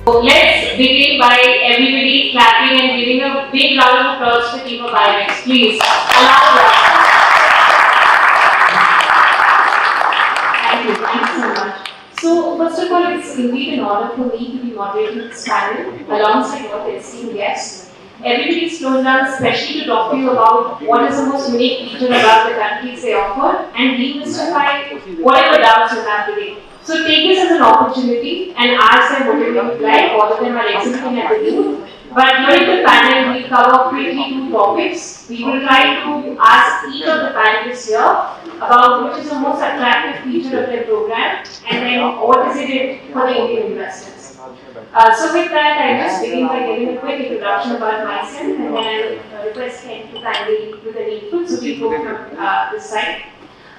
So let's begin by everybody clapping and giving a big round of applause to the team of IREX. Please allow us. Thank you so much. So first of all, it's indeed an honor for me to be moderating this panel alongside all the esteemed guests. Everybody slowed down especially to talk to you about what is the most unique feature about the countries they offer and demystify whatever doubts you have today. So take this as an opportunity and ask them whatever you like. All of them are exhibiting at the booth. But during the panel, we cover quickly two topics. We will try to ask each of the panelists here about which is the most attractive feature of their program and then what is it for the Indian investors. So with that, I just begin by giving a quick introduction about myself and then request Ken to kindly do the needful. So we go from this side.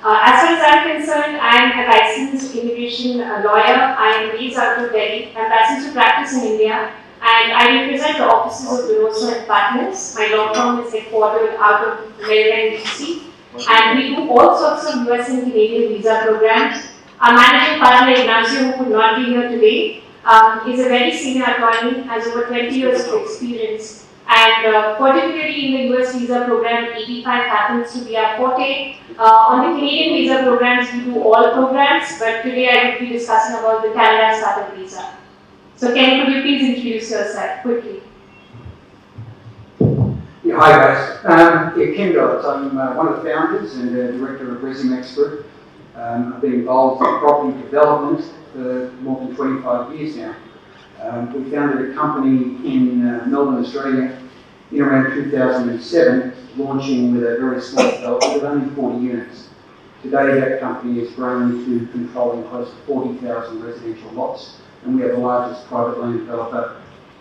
As far as I'm concerned, I am a licensed immigration lawyer. I am based out of Delhi. I'm licensed to practice in India, and I represent the offices of Donoso and Partners. My law firm is headquartered out of Maryland, DC, and we do all sorts of US and Canadian visa programs. Our managing partner, Ignacio, who could not be here today, is a very senior attorney, has over 20 years of experience. And particularly in the US visa program, EB5 happens to be our forte. On the Canadian visa programs, we do all programs, but today I will be discussing about the Canada startup visa. So Ken, could you please introduce yourself quickly? Yeah, hi guys. Ken Dodds. I'm one of the founders and director of Resimax Group. I've been involved in property development for more than 25 years now. We founded a company in Melbourne, Australia in around 2007, launching with a very small development of only 40 units. Today that company has grown to controlling close to 40,000 residential lots, and we are the largest private land developer,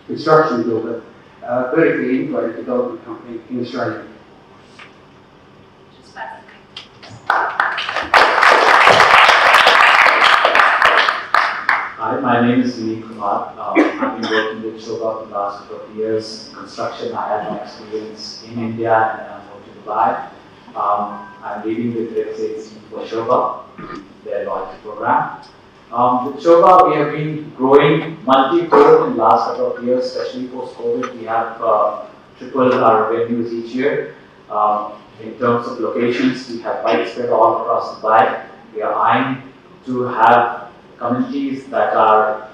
construction builder, vertically integrated development company in Australia. Hi, my name is Vineet, Kumar. I've been working with Sobha for the last couple of years. In construction, I had my experience in India and then I moved to Dubai. I'm leading the direct sales team for Sobha, their loyalty program. With Sobha, we have been growing multi-fold in the last couple of years, especially post-COVID. We have tripled our revenues each year. In terms of locations, we have widespread all across Dubai. We are eyeing to have communities that are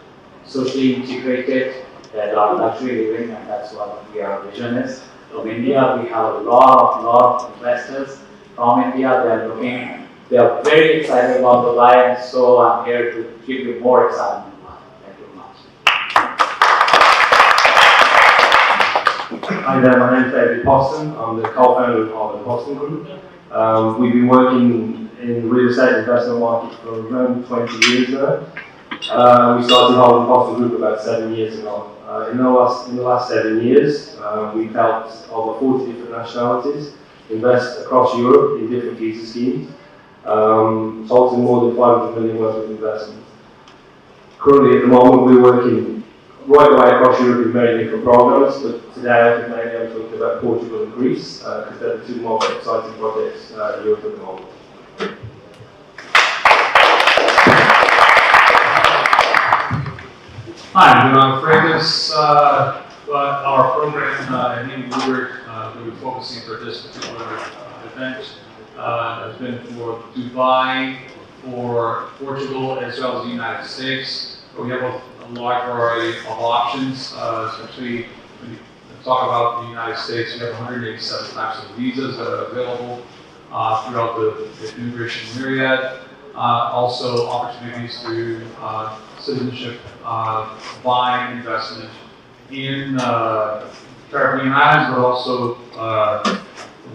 socially integrated, that are luxury living, and that's what our vision is. From India, we have a lot of investors from India. They are very excited about Dubai, and so I'm here to give you more excitement about it. Thank you very much. Hi there, my name is Poston. I'm the co-founder of the Poston Group. We've been working in the real estate investment market for around 20 years now. We started holding Poston Group about 7 years ago. In the last 7 years, we've helped over 40 different nationalities invest across Europe in different visa schemes, totaling more than 500 million worth of investment. Currently, at the moment, we're working right away across Europe in many different programs, but today I think mainly I'm talking about Portugal and Greece, because they're the two most exciting projects in Europe at the moment. Hi, I'm Freitas. Our program at HAYMAN-WOODWARD that we're focusing for this particular event has been for Dubai, for Portugal, as well as the United States. We have a large variety of options, especially when you talk about the United States. We have 187 types of visas that are available throughout the immigration myriad. Also opportunities through citizenship, buying investment in Caribbean islands, but also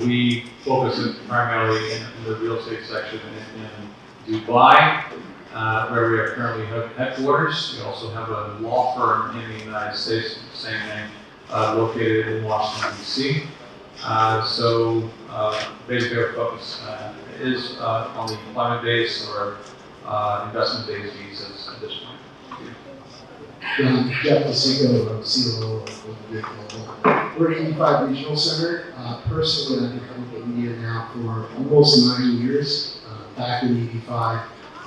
we focus primarily in the real estate section in Dubai, where we are currently headquarters. We also have a law firm in the United States, same name, located in Washington, D.C. So basically our focus is on the employment-based or investment-based visas at this point. Jeff DeCicco, COO of the We're at 85 Regional Center. Personally, I've been coming to India now for almost 9 years. Back in 85,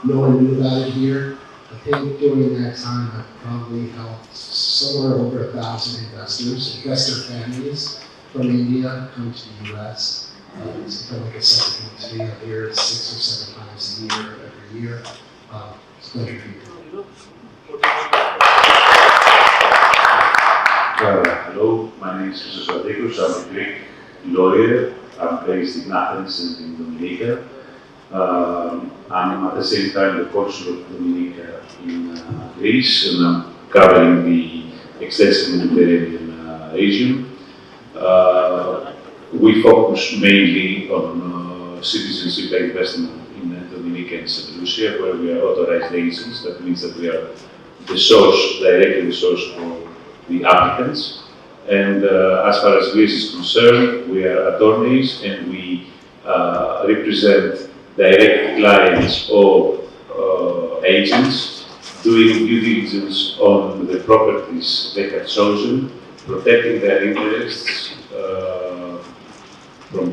no one knew about it here. I think during that time, I've probably helped somewhere over 1,000 investors, investor families from India come to the U.S. It's become like a second home to me. I'm here 6 or 7 times a year, every year. It's a pleasure to be here. Hello, my name is Christos Vardikos. I'm a Greek lawyer. I'm based in Athens and in Dominica. I'm at the same time the Consul of Dominica in Greece, and I'm covering the extensive Mediterranean region. We focus mainly on citizenship investment in Dominica and St. Lucia, where we are authorized agents. That means that we are the source, directly the source for the applicants. And as far as Greece is concerned, we are attorneys and we represent direct clients or agents doing due diligence on the properties they have chosen, protecting their interests from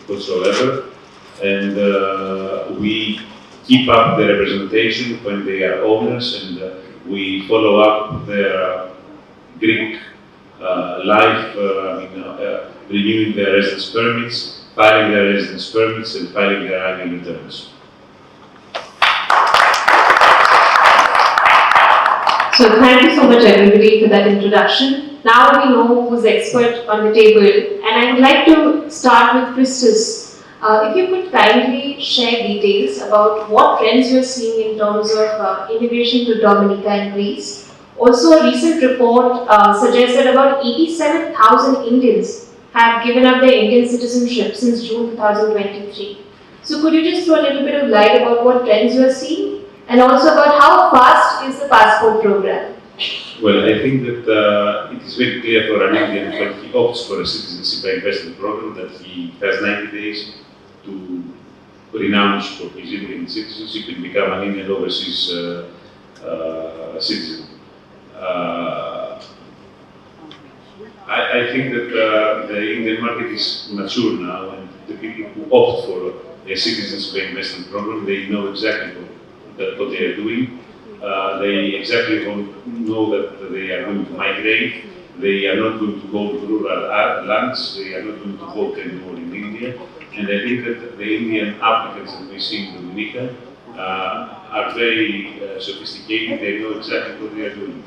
whatsoever. And we keep up the representation when they are owners, and we follow up their Greek life, renewing their residence permits, filing their residence permits, and filing their annual returns. So thank you so much everybody for that introduction. Now we know who's the expert on the table, and I would like to start with Christos. If you could kindly share details about what trends you're seeing in terms of immigration to Dominica and Greece. Also, a recent report suggests that about 87,000 Indians have given up their Indian citizenship since June 2023. So could you just throw a little bit of light about what trends you are seeing, and also about how fast is the passport program? Well, I think that it is very clear for an Indian when he opts for a citizenship by investment program that he has 90 days to renounce for his Indian citizenship and become an Indian overseas citizen. I think that the Indian market is mature now, and the people who opt for a citizenship investment program, they know exactly what they are doing. They exactly know that they are going to migrate. They are not going to go to rural lands. They are not going to vote anymore in India. And I think that the Indian applicants that we see in Dominica are very sophisticated. They know exactly what they are doing.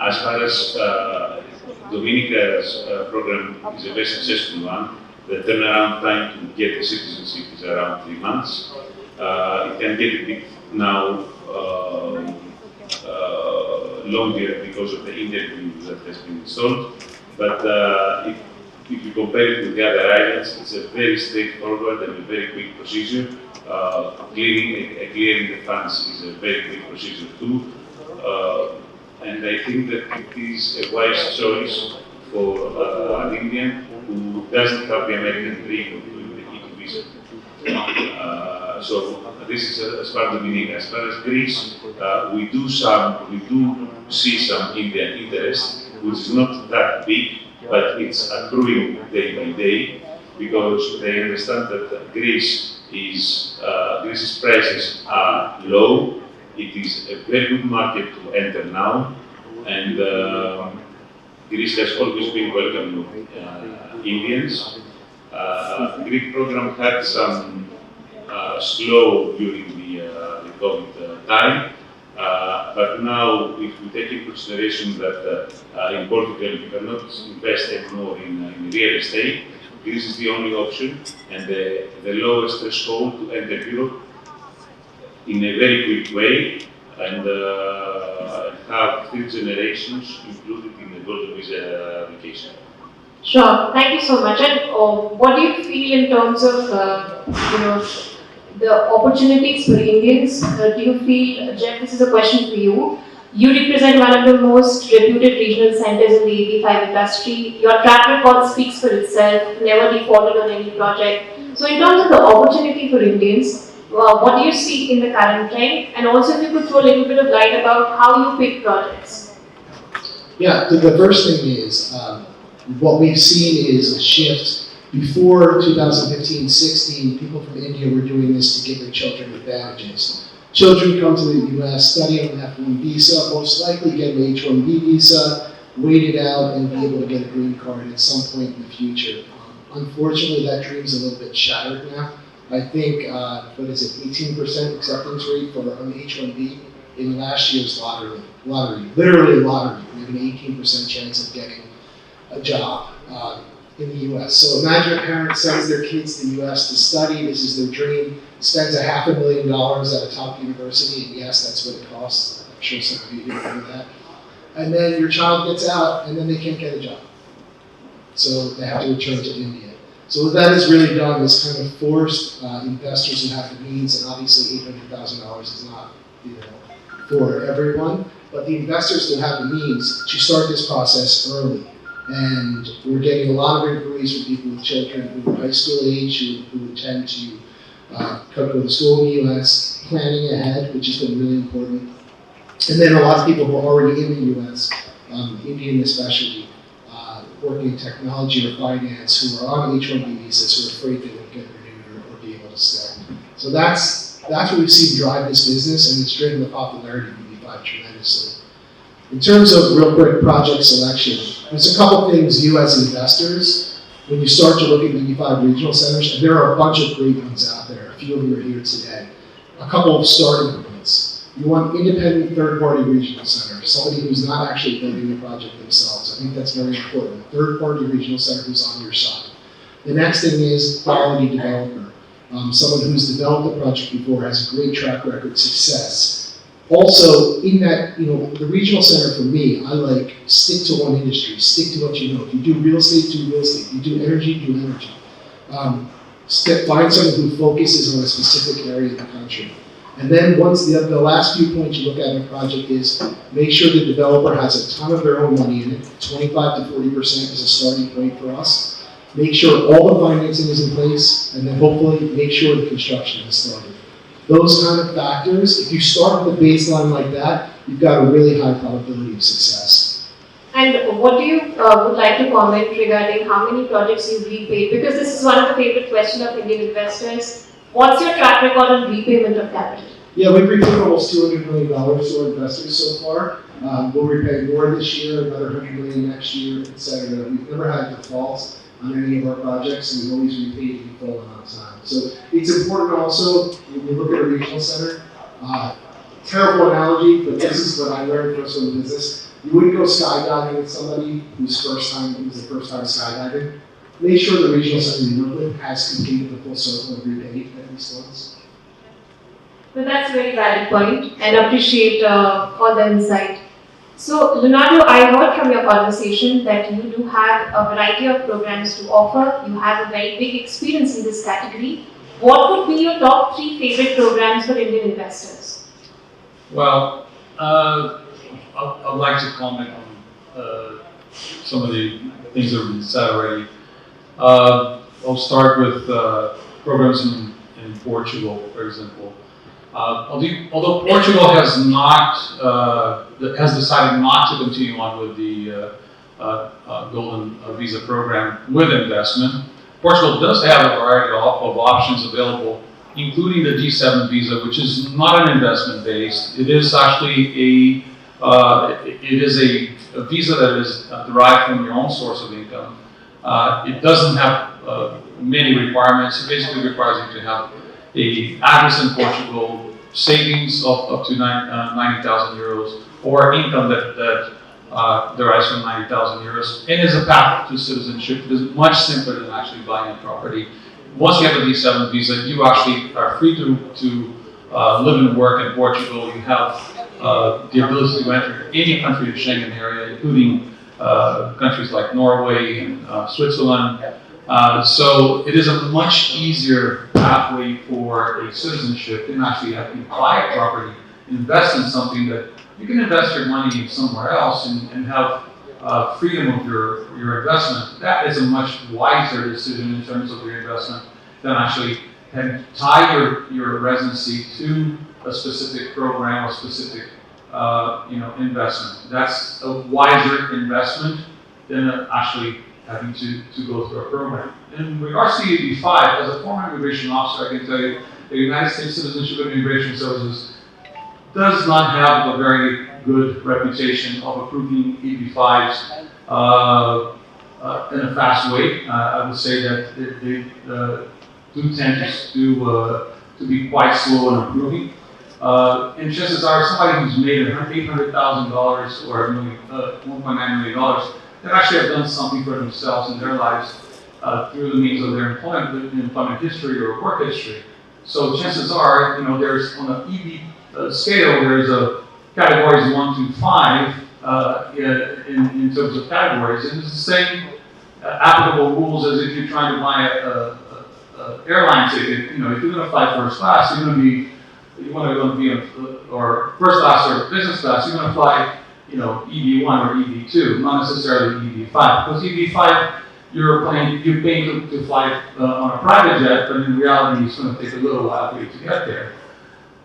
As far as Dominica's program is a very successful one, the turnaround time to get the citizenship is around 3 months. It can get a bit now longer because of the interview that has been installed. But if you compare it with the other islands, it's a very straightforward and a very quick procedure. Clearing the funds is a very quick procedure too. And I think that it is a wise choice for an Indian who doesn't have the American dream of doing the E2 visa. So this is as far as Dominica. As far as Greece, we do see some Indian interest, which is not that big, but it's accruing day by day because they understand that Greece's prices are low. It is a very good market to enter now, and Greece has always been welcoming Indians. The Greek program had some slow during the COVID time, but now if we take into consideration that in Portugal you cannot invest anymore in real estate, Greece is the only option and the lowest threshold to enter Europe in a very quick way, and have 3 generations included in the golden visa application. Sure, thank you so much. And what do you feel in terms of the opportunities for Indians? Do you feel, Jeff, this is a question for you. You represent one of the most reputed regional centers in the 85 industry. Your track record speaks for itself, never defaulted on any project. So in terms of the opportunity for Indians, what do you see in the current trend? And also if you could throw a little bit of light about how you pick projects. Yeah, the first thing is, what we've seen is a shift. Before 2015-16, people from India were doing this to give their children advantages. children come to the US, study on an F1 visa, most likely get an H1B visa, wait it out, and be able to get a green card at some point in the future. Unfortunately, that dream's a little bit shattered now. I think, 18% acceptance rate for an H1B in last year's lottery, literally lottery. We have an 18% chance of getting a job in the US. So imagine a parent sends their kids to the US to study, this is their dream, spends $500,000 at a top university, and yes, that's what it costs. I'm sure some of you didn't know that. And then your child gets out, and then they can't get a job. So they have to return to India. So what that has really done is kind of forced investors who have the means, and obviously $800,000 is not, for everyone, but the investors who have the means to start this process early. And we're getting a lot of inquiries from people with children who are high school age, who intend to go to school in the US, planning ahead, which has been really important. And then a lot of people who are already in the US, Indian especially, working in technology or finance, who are on H1B visas, who are afraid they won't get renewed or be able to stay. So that's what we've seen drive this business, and it's driven the popularity of EB5 tremendously. In terms of real quick project selection, there's a couple things you as investors, when you start to look at EB5 regional centers, and there are a bunch of great ones out there, a few of you are here today. A couple of starting points. You want independent third-party regional center, somebody who's not actually building the project themselves. I think that's very important. A third-party regional center who's on your side. The next thing is quality developer. Someone who's developed the project before, has a great track record success. Also, in that, the regional center for me, I like stick to one industry, stick to what you know. If you do real estate, do real estate. If you do energy, do energy. Find someone who focuses on a specific area of the country. And then once the last few points you look at in a project is make sure the developer has a ton of their own money in it. 25 to 40% is a starting point for us. Make sure all the financing is in place, and then hopefully make sure the construction is started. Those kind of factors, if you start with a baseline like that, you've got a really high probability of success. And what do you would like to comment regarding how many projects you've repaid? Because this is one of the favorite questions of Indian investors. What's your track record on repayment of capital? Yeah, we've repaid almost $200 million to our investors so far. We'll repay more this year, another $100 million next year, et cetera. We've never had defaults on any of our projects, and we've always repaid in full and on time. So it's important also, when you look at a regional center, terrible analogy, but this is what I learned from some business. You wouldn't go skydiving with somebody who's the first time skydiving. Make sure the regional center you work with has completed the full circle and repaid at least once. So that's a very valid point, and appreciate all the insight. So, Leonardo, I heard from your conversation that you do have a variety of programs to offer. You have a very big experience in this category. What would be your top 3 favorite programs for Indian investors? Well, I'd like to comment on some of the things that have been said already. I'll start with programs in Portugal, for example. Although Portugal has decided not to continue on with the Golden Visa program with investment, Portugal does have a variety of options available, including the D7 visa, which is not an investment based. It is actually a visa that is derived from your own source of income. It doesn't have many requirements. It basically requires you to have an address in Portugal, savings of up to 90,000 euros, or income that derives from 90,000 euros, and is a path to citizenship. It is much simpler than actually buying a property. Once you have a D7 visa, you actually are free to live and work in Portugal. You have the ability to enter any country in the Schengen area, including countries like Norway and Switzerland. So it is a much easier pathway for a citizenship than actually having to buy a property, invest in something that you can invest your money somewhere else and have freedom of your investment. That is a much wiser decision in terms of your investment than actually having to tie your residency to a specific program or specific investment. That's a wiser investment than actually having to go through a program. In regards to EB5, as a former immigration officer, I can tell you the United States Citizenship and Immigration Services does not have a very good reputation of approving EB5s in a fast way. I would say that they do tend to be quite slow in approving. And chances are somebody who's made $800,000 or $1.9 million, they actually have done something for themselves in their lives through the means of their employment history or work history. So chances are, there's on an EB scale, there's a categories 1 to 5 in terms of categories, and it's the same applicable rules as if you're trying to buy a airline ticket. If you're going to fly first class, you want to be or first class or business class, you're going to fly, EB1 or EB2, not necessarily EB5, because EB5 you're paying to fly on a private jet, but in reality it's going to take a little while for you to get there.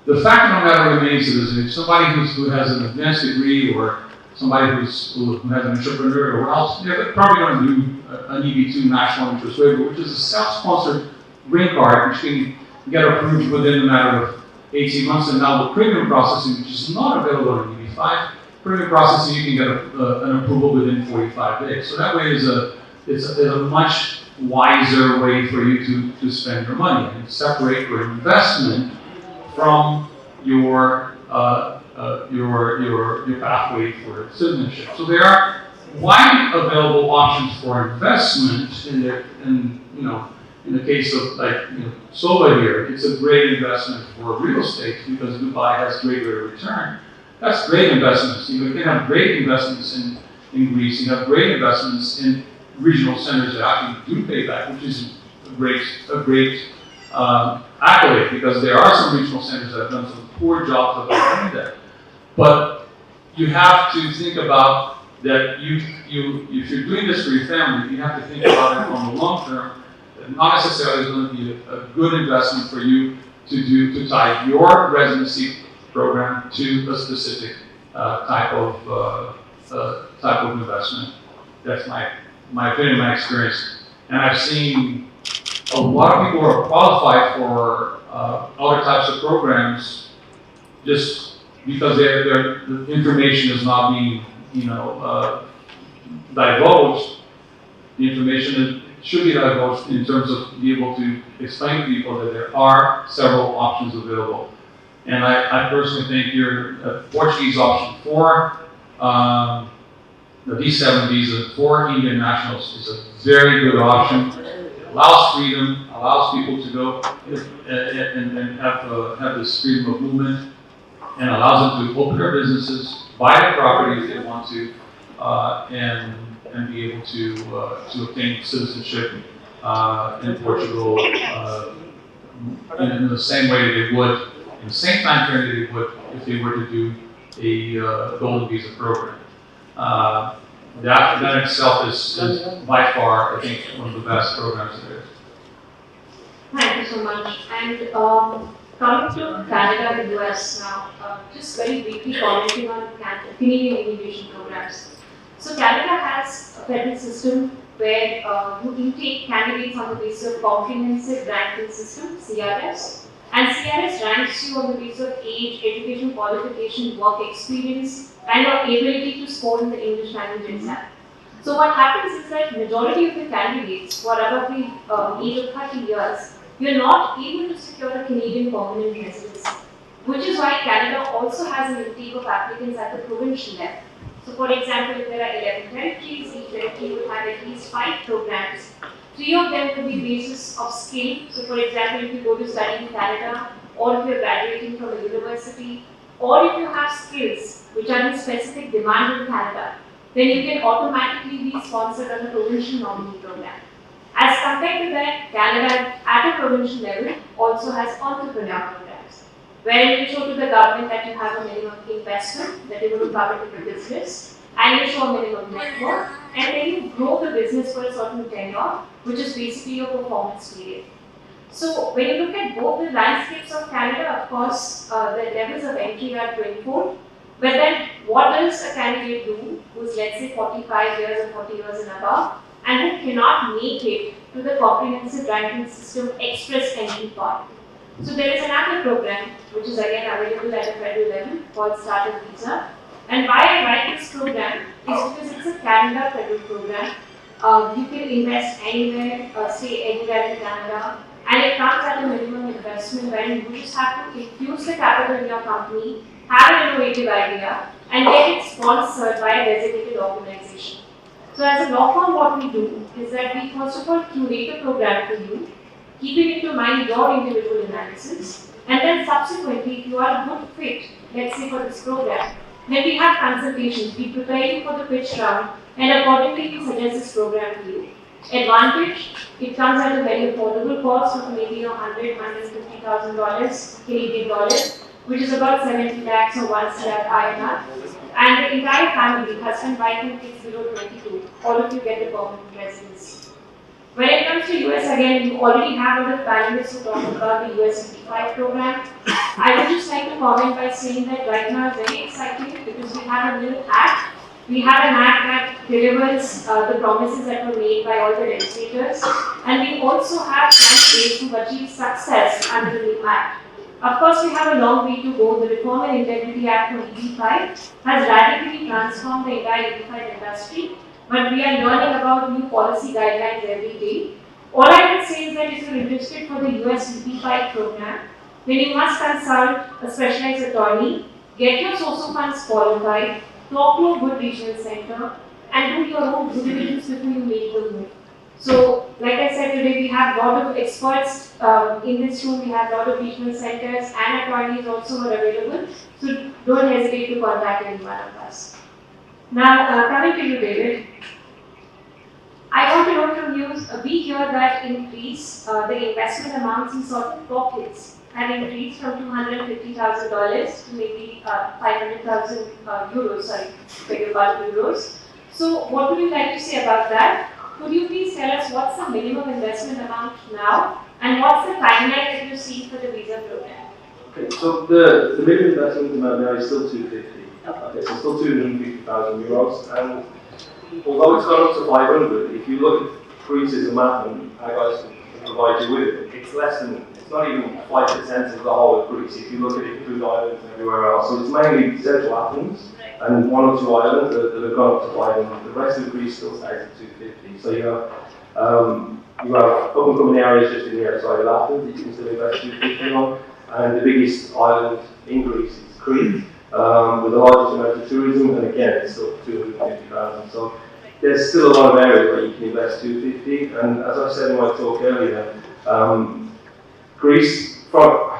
The fact of the matter remains is if somebody who has an advanced degree or somebody who has an entrepreneurial wealth, they're probably going to do an EB2 national interest waiver, which is a self-sponsored green card, which can get approved within a matter of 18 months. And now the premium processing, which is not available in EB5, premium processing you can get an approval within 45 days. So that way it's a much wiser way for you to spend your money and separate your investment from your pathway for citizenship. So there are wide available options for investment in the case of Sobha here. It's a great investment for real estate because Dubai has great rate of return. That's great investments. You can have great investments in Greece. You have great investments in regional centers that actually do pay back, which is a great accolade, because there are some regional centers that have done some poor jobs of doing that. But you have to think about that if you're doing this for your family, you have to think about it on the long term. That not necessarily is going to be a good investment for you to tie your residency program to a specific type of investment. That's my opinion, my experience, and I've seen a lot of people who are qualified for other types of programs just because the information is not being, divulged. The information should be divulged in terms of being able to explain to people that there are several options available. And I personally think your Portuguese option for the D7 visa for Indian nationals is a very good option. It allows freedom, allows people to go and have this freedom of movement, and allows them to open their businesses, buy their property if they want to, and be able to obtain citizenship in Portugal in the same way that they would, in the same time frame that they would if they were to do a golden visa program. That itself is by far, I think, one of the best programs there is. Thank you so much. And coming to Canada and US now, just very briefly commenting on Canadian immigration programs. So Canada has a federal system where you intake candidates on the basis of comprehensive ranking system, CRS. And CRS ranks you on the basis of age, education, qualification, work experience, and your ability to score in the English language exam. So what happens is that majority of the candidates who are above the age of 30 years, you're not able to secure a Canadian permanent residency, which is why Canada also has an intake of applicants at the provincial level. So for example, if there are 11 territories, each territory will have at least 5 programs. 3 of them will be basis of skill. So for example, if you go to study in Canada, or if you're graduating from a university, or if you have skills which are in specific demand in Canada, then you can automatically be sponsored on a provincial nominee program. As compared to that, Canada at a provincial level also has entrepreneur programs, where you show to the government that you have a minimum investment that you will cover to the business, and you show a minimum net worth, and then you grow the business for a certain tenure, which is basically your performance period. So when you look at both the landscapes of Canada, of course, the levels of entry are 24. But then what does a candidate do who's, let's say, 45 years or 40 years and above, and who cannot make it to the comprehensive ranking system express entry part? So there is another program which is again available at a federal level called Startup Visa. And why I like this program is because it's a Canada federal program. You can invest anywhere, say anywhere in Canada, and it comes at a minimum investment wherein you just have to infuse the capital in your company, have an innovative idea, and get it sponsored by a designated organization. So as a law firm, what we do is that we first of all curate a program for you, keeping into mind your individual analysis, and then subsequently, if you are a good fit, let's say for this program, then we have consultations, we prepare you for the pitch round, and accordingly we suggest this program to you. Advantage, it comes at a very affordable cost of maybe $150,000 Canadian dollars, which is about 70 lakhs or 1 lakh INR. And the entire family, husband, wife, and kids below 22, all of you get the permanent residence. When it comes to US, again, you already have other panelists who talk about the US 55 program. I would just like to comment by saying that right now is very exciting because we have a new act. We have an act that delivers the promises that were made by all the legislators, and we also have candidates who achieve success under the new act. Of course, we have a long way to go. The Reform and Integrity Act of EB5 has radically transformed the entire EB5 industry, but we are learning about new policy guidelines every day. All I would say is that if you're interested for the US EB5 program, then you must consult a specialized attorney, get your source of funds qualified, talk to a good regional center, and do your own due diligence before you make the move. So, like I said today, we have a lot of experts in this room, we have a lot of regional centers and attorneys also are available, so don't hesitate to contact any one of us. Now, coming to you, David, I want to know from you, we hear that in Greece, the investment amounts in certain pockets have increased from $250,000 to maybe 500,000 euros, euros. So, what would you like to say about that? Could you please tell us what's the minimum investment amount now and what's the timeline that you see for the visa program? Okay, so the minimum investment amount now is still 250. Okay, so still 250,000 euros, and although it's gone up to 500, if you look at Greece's map, and I guys can provide you with it, it's less than, it's not even 5% of the whole of Greece if you look at it through islands and everywhere else. So it's mainly central Athens and one or two islands that have gone up to 500. The rest of Greece still stays at 250. So you have up and coming areas just in the outside of Athens that you can still invest 250 on, and the biggest island in Greece is Crete, with the largest amount of tourism, and again it's still 250,000. So there's still a lot of areas where you can invest 250, and as I said in my talk earlier, Greece, from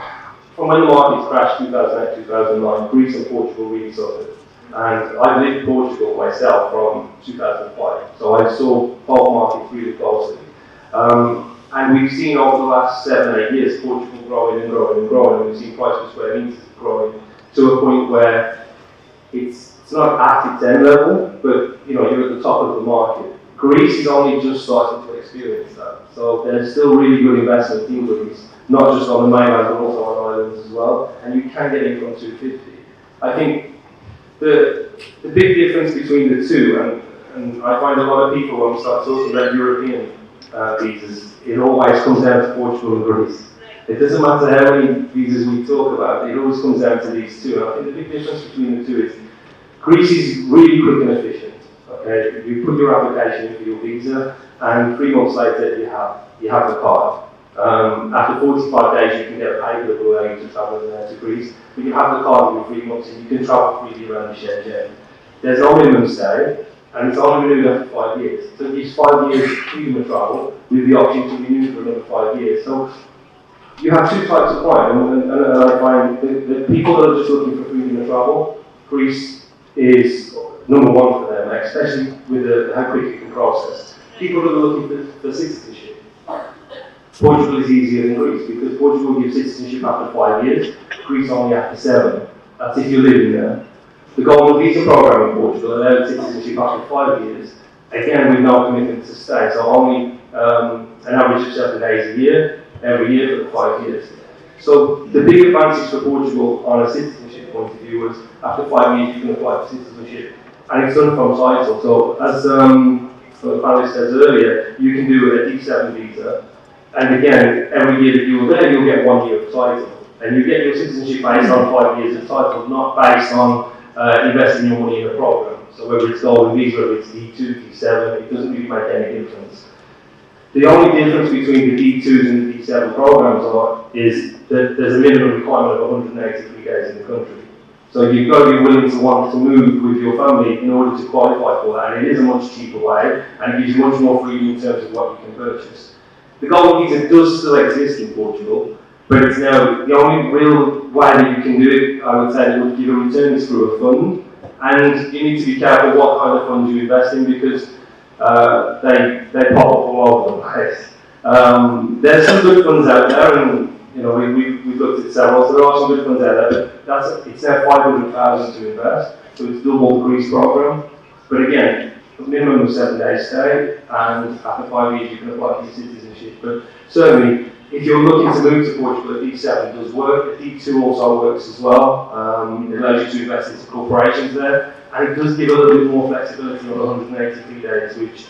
when the markets crashed 2008, 2009, Greece and Portugal really suffered. And I lived in Portugal myself from 2005, so I saw both markets really closely. And we've seen over the last 7-8 years Portugal growing and growing and growing, and we've seen price per square metre growing to a point where it's not at its end level, but you're at the top of the market. Greece is only just starting to experience that, so there's still really good investment in Greece, not just on the mainland but also on islands as well, and you can get in from 250. I think the big difference between the two, and I find a lot of people when we start talking about European visas, it always comes down to Portugal and Greece. It doesn't matter how many visas we talk about, it always comes down to these two. And I think the big difference between the two is Greece is really quick and efficient. Okay, you put your application in for your visa, and 3 months later you have the card. After 45 days you can get a paper that will allow you to travel to Greece, but you have the card in 3 months and you can travel freely around the Schengen. There's no minimum stay, and it's only renewed after 5 years. So it gives 5 years freedom of travel with the option to renew for another 5 years. So you have two types of clients, and I find the people that are just looking for freedom of travel, Greece is number one for them, especially with how quick you can process. People that are looking for citizenship, Portugal is easier than Greece because Portugal gives citizenship after 5 years, Greece only after 7. That's if you're living there. The Golden Visa program in Portugal allows citizenship after 5 years, again with no commitment to stay, so only an average of 7 days a year, every year for the 5 years. So the big advantage for Portugal on a citizenship point of view was after 5 years you can apply for citizenship, and it's done from title. So as the panelist says earlier, you can do a D7 visa, And again, every year that you were there, you'll get 1 year of title. And you get your citizenship based on 5 years of title, not based on investing your money in a program. So whether it's golden visa, whether it's D2, D7, it doesn't really make any difference. The only difference between the D2s and the D7 programs is that there's a minimum requirement of 183 days in the country. So you've got to be willing to want to move with your family in order to qualify for that. And it is a much cheaper way, and it gives you much more freedom in terms of what you can purchase. The golden visa does still exist in Portugal, but it's now the only real way that you can do it, I would say, that would give a return is through a fund. And you need to be careful what kind of funds you invest in because they pop up all over the place. There's some good funds out there, and we've looked at several, so there are some good funds out there. But it's now 500,000 to invest, so it's double the Greece program. But again, a minimum of 7 days stay, and after 5 years you can apply for your citizenship. But certainly, if you're looking to move to Portugal, a D7 does work. A D2 also works as well. It allows you to invest into corporations there, and it does give a little bit more flexibility on 183 days, which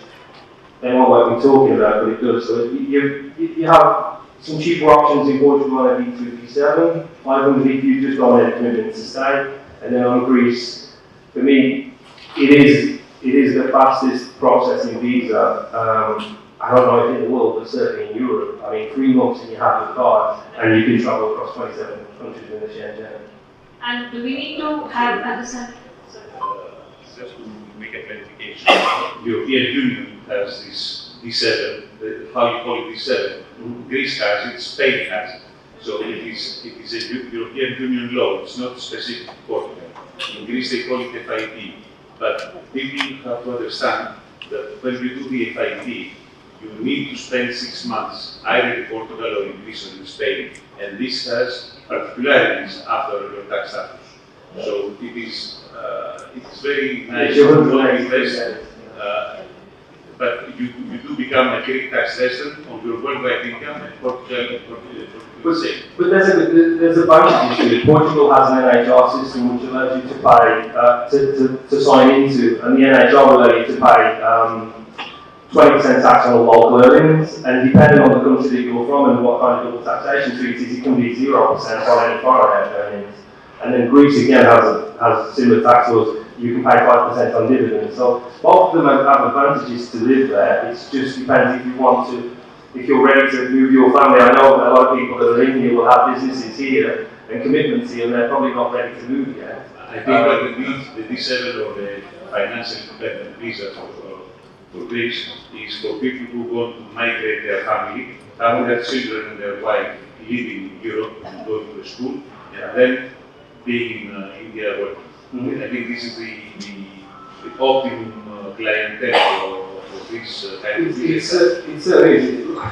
they won't like me talking about, but it does. So you have some cheaper options in Portugal on a D2, D7. 500 if you just don't have a commitment to stay, and then on Greece, for me, it is the fastest processing visa. I don't know if in the world, but certainly in Europe. I mean, 3 months and you have your card, and you can travel across 27 countries in the Schengen. And do we need to have understanding? Just to make a clarification, the European Union has this D7, how you call it D7. Greece has it, Spain has it. So it is a European Union law, it's not specific to Portugal. In Greece they call it FIT. But people have to understand that when you do the FIT, you need to spend 6 months either in Portugal or in Greece or in Spain, and this has particularities after your tax status. So it is very nice to invest, but you do become a Greek tax resident on your worldwide income, and Portugal will say. But there's a bunch of issues. Portugal has an NHR system which allows you to pay to sign into, and the NHR will allow you to pay 20% tax on local earnings, and depending on the country that you're from and what kind of double taxation treaty it is, it can be 0% on any foreign earnings. And then Greece again has similar tax laws. You can pay 5% on dividends. So both of them have advantages to live there. It just depends if you want to, if you're ready to move your family. I know that a lot of people that are in here will have businesses here and commitments here, and they're probably not ready to move yet. I think that the D7 or the financial independent visa for Greece is for people who want to migrate their family, having their children and their wife living in Europe and going to school, and then being in India working. I think this is the optimum clientele for this kind of visa.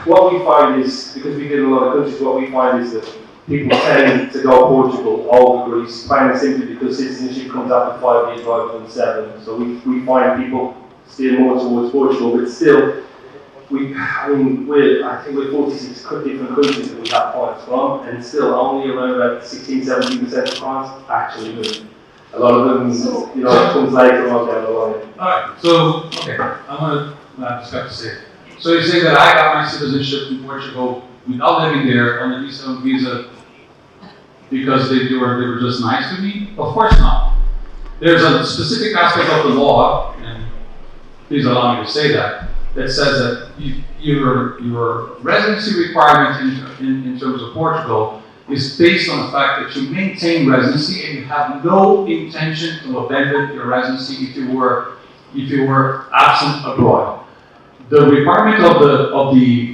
What we find is, because we did a lot of countries, what we find is that people tend to go Portugal over Greece, plain and simply because citizenship comes after 5 years rather than 7. So we find people steer more towards Portugal, but still, I think we're 46 different countries that we have clients from, and still only around about 16-17% of clients actually move. A lot of them, comes later on down the line. Alright, so, okay, I just have to say. So you say that I got my citizenship in Portugal without living there on the D7 visa because they were just nice to me? Of course not. There's a specific aspect of the law, and please allow me to say that says that your residency requirement in terms of Portugal is based on the fact that you maintain residency and you have no intention to abandon your residency if you were absent abroad. The requirement of the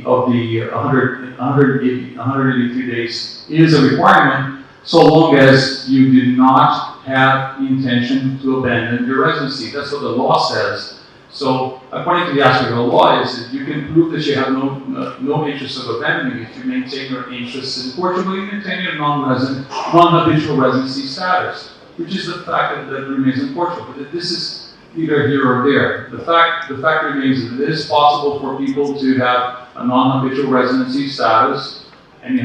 183 days is a requirement so long as you do not have the intention to abandon your residency. That's what the law says. So, according to the aspect of the law, is that you can prove that you have no interest of abandoning if you maintain your interests in Portugal, you maintain your non-habitual residency status, which is the fact that remains in Portugal. But this is either here or there. The fact remains that it is possible for people to have a non-habitual residency status and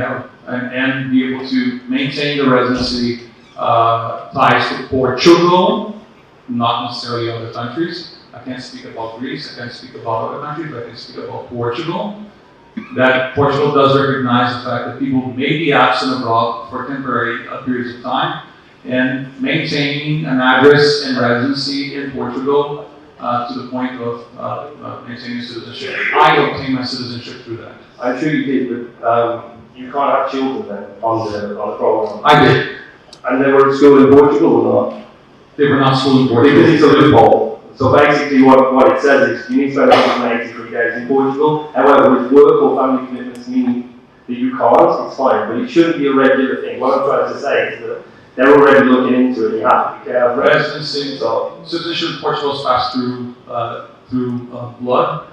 be able to maintain the residency ties to Portugal, not necessarily other countries. I can't speak about Greece, I can't speak about other countries, but I can speak about Portugal. that Portugal does recognize the fact that people may be absent abroad for temporary periods of time, and maintaining an address and residency in Portugal to the point of maintaining citizenship. I obtained my citizenship through that. I'm sure you did, but you can't have children then on the program. I did. And they were at school in Portugal or not? They were not school in Portugal. Because it's a loophole. So basically what it says is you need to spend 183 days in Portugal. However, with work or family commitments meaning that you can't, it's fine. But it shouldn't be a regular thing. What I'm trying to say is that they're already looking into it. You have to be careful. Residency, so citizenship in Portugal is passed through blood.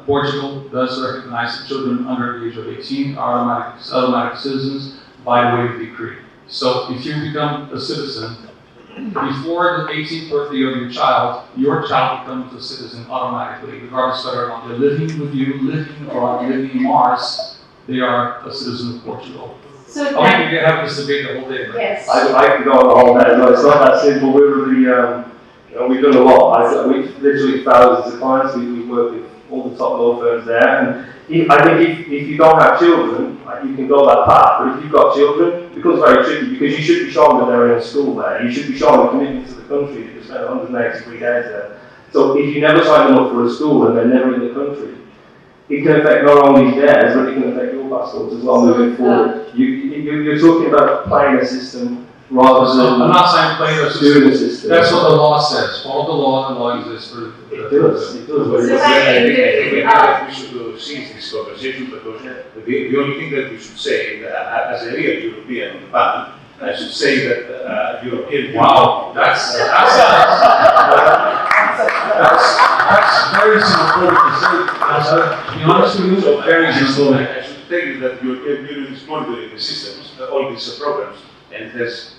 Portugal does recognize that children under the age of 18 are automatic citizens by way of decree. So if you become a citizen before the 18th birthday of your child becomes a citizen automatically, regardless whether or not they're living with you, living abroad, living in Mars, they are a citizen of Portugal. So I think we can have this debate the whole day. Right? yes. I could go on the whole day. No, it's not that simple. We're really, we've done a lot. We've literally thousands of clients. We work with all the top law firms there. And I think if you don't have children, you can go that path. But if you've got children, it becomes very tricky because you should be showing that they're in school there. You should be showing a commitment to the country that you spent 183 days there. So if you never sign them up for a school and they're never in the country, it can affect not only theirs, but it can affect your passports as well moving forward. You're talking about playing a system rather than I'm not saying play a doing a system. That's what the law says. Follow the law, and the law exists for It does. So I think we should cease this conversation because the only thing that we should say, as a real European panel, I should say that European. Wow, that's very xenophobic to say. To be honest with you, very xenophobic. I should tell you that European Union is monitoring the systems, all these programs, and there's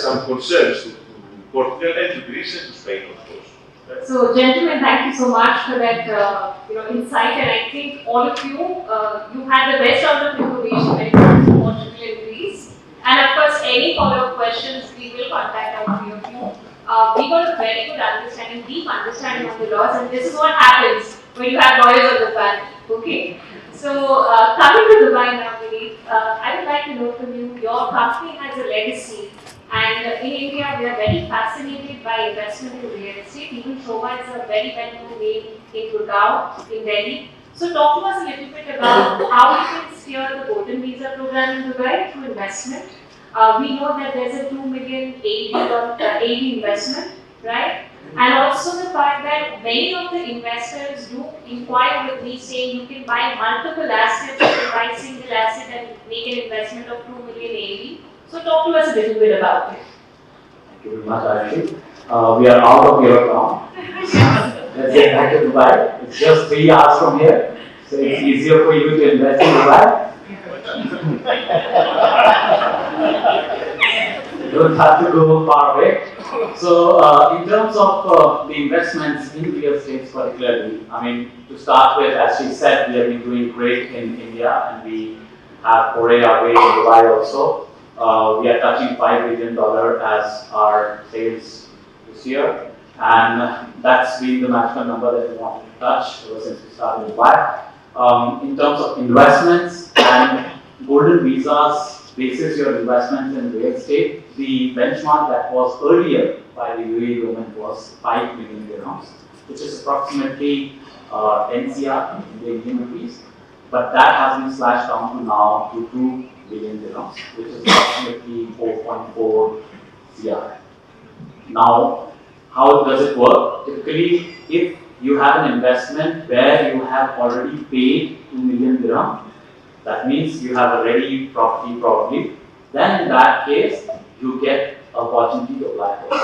some concerns to Portugal and to Greece and to Spain, of course. So, gentlemen, thank you so much for that insight, and I think all of you, you had the best out of information when it comes to Portugal and Greece. And of course, any follow-up questions, we will contact all three of you. We got a very good understanding, deep understanding of the laws, and this is what happens when you have lawyers on the panel. Okay. So, coming to Dubai now, Vineet, I would like to know from you, your company has a legacy. And in India, we are very fascinated by investment in real estate. Even Sobha is a very well-known name in Gurgaon, in Delhi. So talk to us a little bit about how you can steer the Golden Visa program in Dubai through investment. We know that there's a 2 million AED investment, right? And also the fact that many of the investors do inquire with me saying you can buy multiple assets, you can buy single asset and make an investment of 2 million AED. So talk to us a little bit about it. Thank you very much, Aarushi. We are out of Europe now. Let's get back to Dubai. It's just 3 hours from here, so it's easier for you to invest in Dubai. You don't have to go far away. So, in terms of the investments in real estate particularly, I mean, to start with, as she said, we have been doing great in India, and we have foray our way in Dubai also. We are touching $5 billion as our sales this year, and that's been the magical number that we wanted to touch ever since we started in Dubai. In terms of investments and golden visas, basis your investments in real estate, the benchmark that was earlier by the UAE government was 5 million dirhams, which is approximately 10 CR in the Indian rupees, but that has been slashed down to now to 2 billion dirhams, which is approximately 4.4 CR. Now, how does it work? Typically, if you have an investment where you have already paid 2 million dirham, that means you have a ready property probably, then in that case, you get an opportunity to apply for it.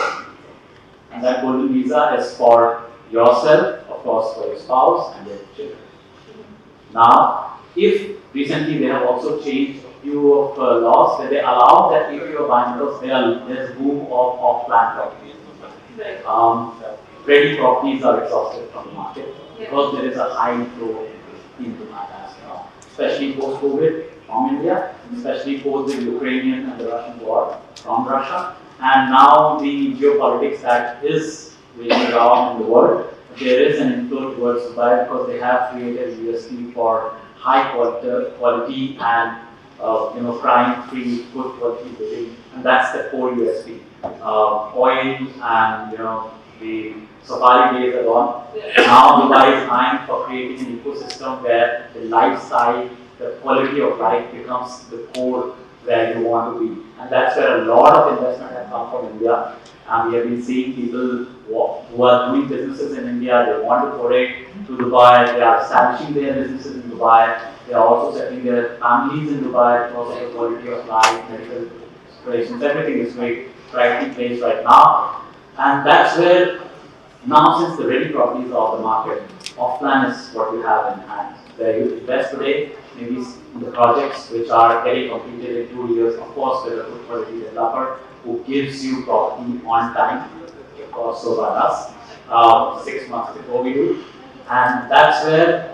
And that golden visa is for yourself, of course for your spouse and your children. Now, if recently they have also changed a few of laws that they allow that if you are buying those, there's a boom of off-plan properties. Ready properties are exhausted from the market because there is a high flow into that as well, especially post-COVID from India, especially post the Ukrainian and the Russian war from Russia, and now the geopolitics that is raging around in the world, there is an inflow towards Dubai because they have created USP for high quality and crime-free, good quality living, and that's the core USP. Oil and the safari days are gone. Now Dubai is eyeing for creating an ecosystem where the lifestyle, the quality of life becomes the core where you want to be, and that's where a lot of investment has come from India. And we have been seeing people who are doing businesses in India, they want to foray to Dubai, they are establishing their businesses in Dubai, they are also setting their families in Dubai because of the quality of life, medical operations, everything is right in place right now. And that's where, now since the ready properties are off the market, off-plan is what we have in hand. Where you invest today, maybe in the projects which are getting completed in 2 years, of course with a good quality developer who gives you property on time, because Sobha does, 6 months before we do. And that's where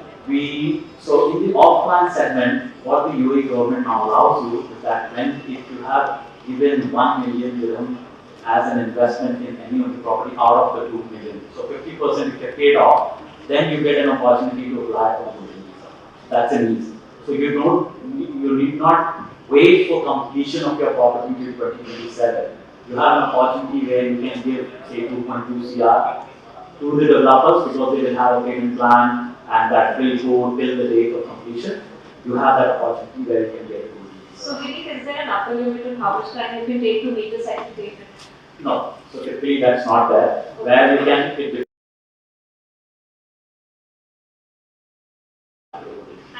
so in the off-plan segment, what the UAE government now allows you is that if you have given 1 million dirham as an investment in any of the property out of the 2 million, so 50% if you paid off, then you get an opportunity to apply for a visa. That's an easy. So you need not wait for completion of your property till 2027. You have an opportunity where you can give, say, 2.2 CR to the developers because they will have a payment plan and that will go till the date of completion. You have that opportunity where you can get it. So, Vineet, is there an upper limit on how much time you can take to make the second payment? No. So, typically that's not there. Where you can,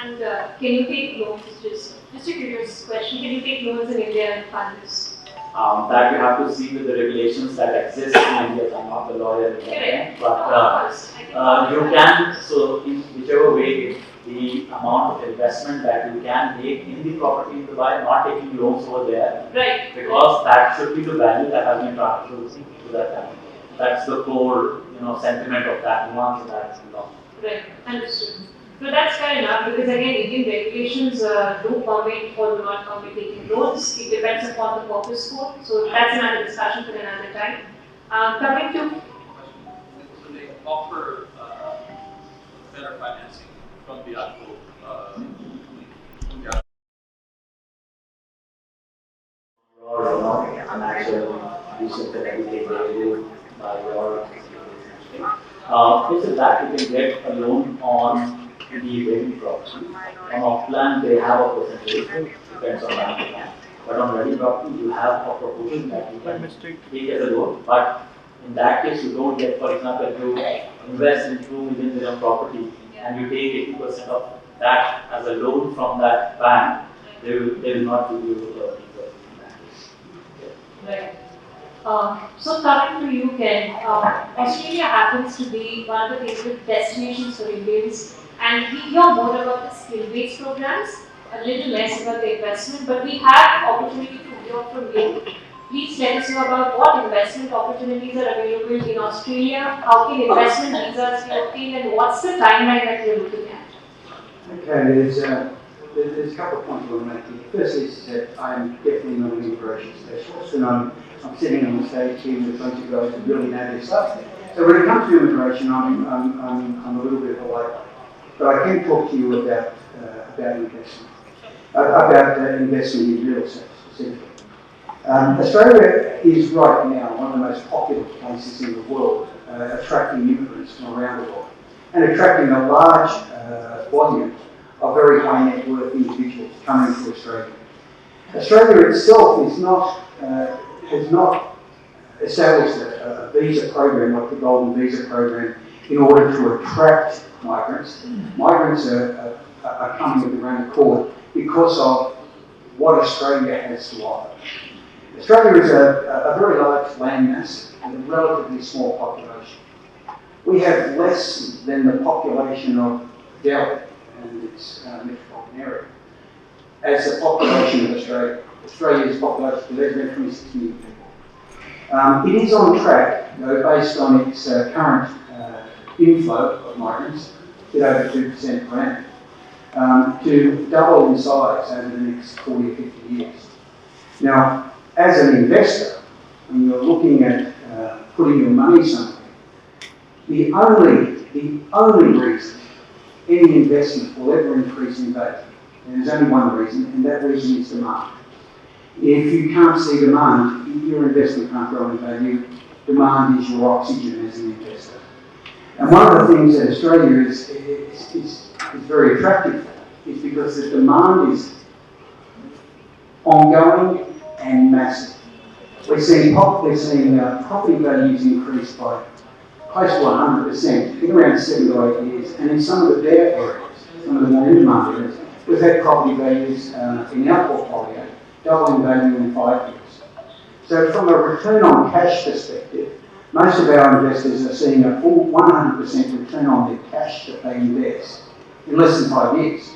And can you take loans? Just a curious question. Can you take loans in India and fund this? That you have to see with the regulations that exist in India. I'm not the lawyer in India, but you can. So in whichever way, the amount of investment that you can make in the property in Dubai, not taking loans over there, right? Because that should be the value that has been transferred to that time. That's the core, sentiment of that nuance in that law. Right. Understood. So that's fair enough because again, Indian regulations do permit or do not permit taking loans. It depends upon the purpose code. So that's another discussion for another time. Coming to. So they offer better financing from the actual. Financial research that everything they do by your this is that you can get a loan on the ready property. On off-plan, they have a percentage, depends on land. But on ready property, you have a proportion that you can take as a loan. But in that case, you don't get, for example, if you invest in 2 million dirham property and you take 80% of that as a loan from that bank, they will not give you a visa in that case. Right. So coming to you, Ken, Australia happens to be one of the favorite destinations for Indians, and we hear more about the skill-based programs, a little less about the investment, but we have opportunity to hear from you. Please let us know about what investment opportunities are available in Australia, how can investment visas be obtained, and what's the timeline that you're looking at? Okay, there's a couple of points I want to make here. Firstly, is that I'm definitely not an immigration specialist, and I'm sitting on the stage here with a bunch of guys who really know their stuff. So when it comes to immigration, I'm a little bit of a lightweight. But I can talk to you about investment, investment in real estate specifically. Australia is right now one of the most popular places in the world, attracting immigrants from around the world, and attracting a large volume of very high net worth individuals coming to Australia. Australia itself has not established a visa program like the Golden Visa program in order to attract migrants. Migrants are coming of their own accord because of what Australia has to offer. Australia is a very large landmass and a relatively small population. We have less than the population of Delhi and its metropolitan area as the population of Australia. Australia's population is less than 26 million people. It is on track, based on its current inflow of migrants, at over 2% per annum, to double in size over the next 40 or 50 years. Now, as an investor, when you're looking at putting your money somewhere, The only reason any investment will ever increase in value, and there's only one reason, and that reason is demand. If you can't see demand, your investment can't grow in value. Demand is your oxygen as an investor. And one of the things that Australia is very attractive for is because the demand is ongoing and massive. We're seeing property values increase by close to 100% in around 7 to 8 years, and in some of the bare areas, some of the more in-demand areas, we've had property values in our portfolio doubling value in 5 years. So from a return on cash perspective, most of our investors are seeing a full 100% return on their cash that they invest in less than 5 years.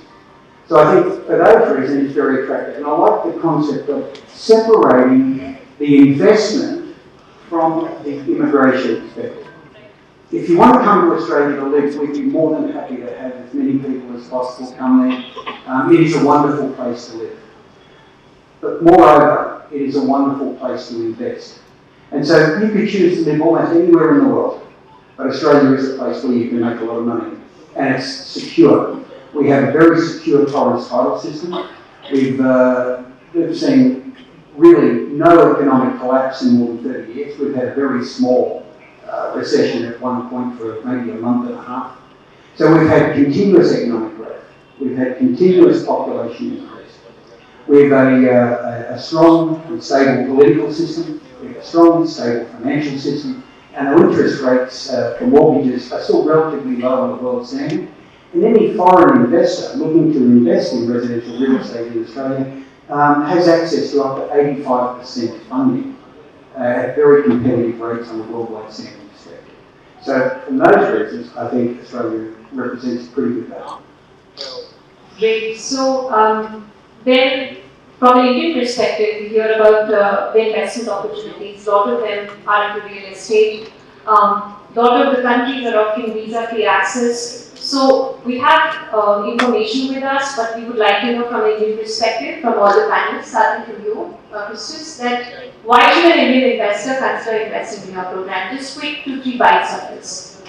So I think for those reasons it's very attractive. And I like the concept of separating the investment from the immigration perspective. If you want to come to Australia to live, we'd be more than happy to have as many people as possible come there. It is a wonderful place to live. But moreover, it is a wonderful place to invest. And so you could choose to live almost anywhere in the world, but Australia is a place where you can make a lot of money, and it's secure. We have a very secure Torrens title system. We've seen really no economic collapse in more than 30 years. We've had a very small recession at one point for maybe a month and a half. So we've had continuous economic growth. We've had continuous population increase. We have a strong and stable political system. We have a strong and stable financial system. And our interest rates for mortgages are still relatively low on the world standard. And any foreign investor looking to invest in residential real estate in Australia has access to up to 85% funding at very competitive rates on a worldwide standard perspective. So from those reasons, I think Australia represents pretty good value. Great. So then, from an Indian perspective, we hear about the investment opportunities. A lot of them are into real estate. A lot of the countries are offering visa-free access. So we have information with us, but we would like to know from an Indian perspective, from all the panelists, starting from you, Christos, that why should an Indian investor consider investing in your program? Just quick 2-3 bites of this.